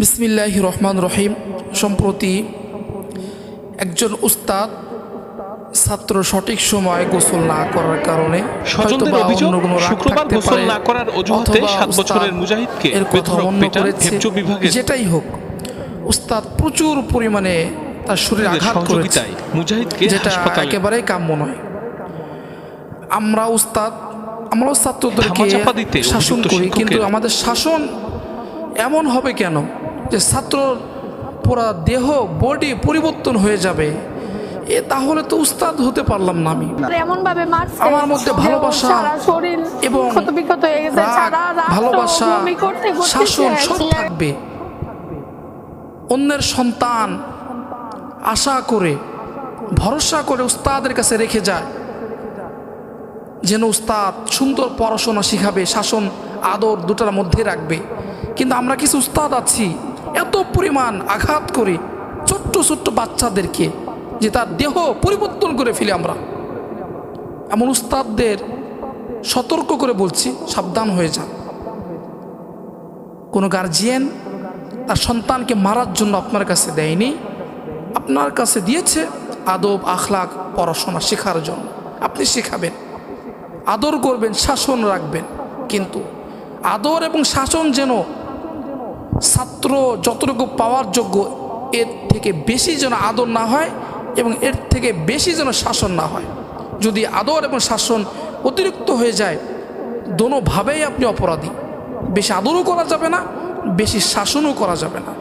বিসমিল্লাহির রহমানির রহিম। সম্প্রতি একজন উস্তাদ ছাত্র সঠিক সময় গোসল না করার কারণে স্বজনদের অভিযোগ শুক্রবার গোসল না করার অজুহাতে 7 বছরের মুজাহিদকে বেধড়ক পেটান হেফজ বিভাগের। যেটাই হোক, উস্তাদ প্রচুর পরিমাণে তার শরীরে আঘাত করেছে, মুজাহিদকে যেটা একেবারেই কাম্য নয়। আমরাও ছাত্রদেরকে শাসন করি, কিন্তু আমাদের শাসন এমন হবে কেন যে ছাত্র পুরা দেহ বডি পরিবর্তন হয়ে যাবে? তাহলে তো উস্তাদ হতে পারলাম না। আমি আমার মধ্যে ভালোবাসা এবং ভালোবাসা, শাসন সব থাকবে। অন্যের সন্তান আশা করে ভরসা করে উস্তাদের কাছে রেখে যায়, যেন উস্তাদ সুন্দর পড়াশোনা শিখাবে, শাসন আদর দুটার মধ্যে রাখবে। কিন্তু আমরা কিছু উস্তাদ আছি এত পরিমাণ আঘাত করি ছোট্ট ছোট্ট বাচ্চাদেরকে যে তার দেহ পরিবর্তন করে ফেলি আমরা। এমন উস্তাদদের সতর্ক করে বলছি, সাবধান হয়ে যান। কোনো গার্জিয়ান তার সন্তানকে মারার জন্য আপনার কাছে দেয়নি, আপনার কাছে দিয়েছে আদব আখলাক পড়াশোনা শেখার জন্য। আপনি শেখাবেন, আদর করবেন, শাসন রাখবেন, কিন্তু আদর এবং শাসন যেন ছাত্র যতটুকু পাওয়ার যোগ্য এর থেকে বেশি যেন আদর না হয় এবং এর থেকে বেশি যেন শাসন না হয়। যদি আদর এবং শাসন অতিরিক্ত হয়ে যায়, দোনোভাবেই আপনি অপরাধী। বেশি আদরও করা যাবে না, বেশি শাসনও করা যাবে না।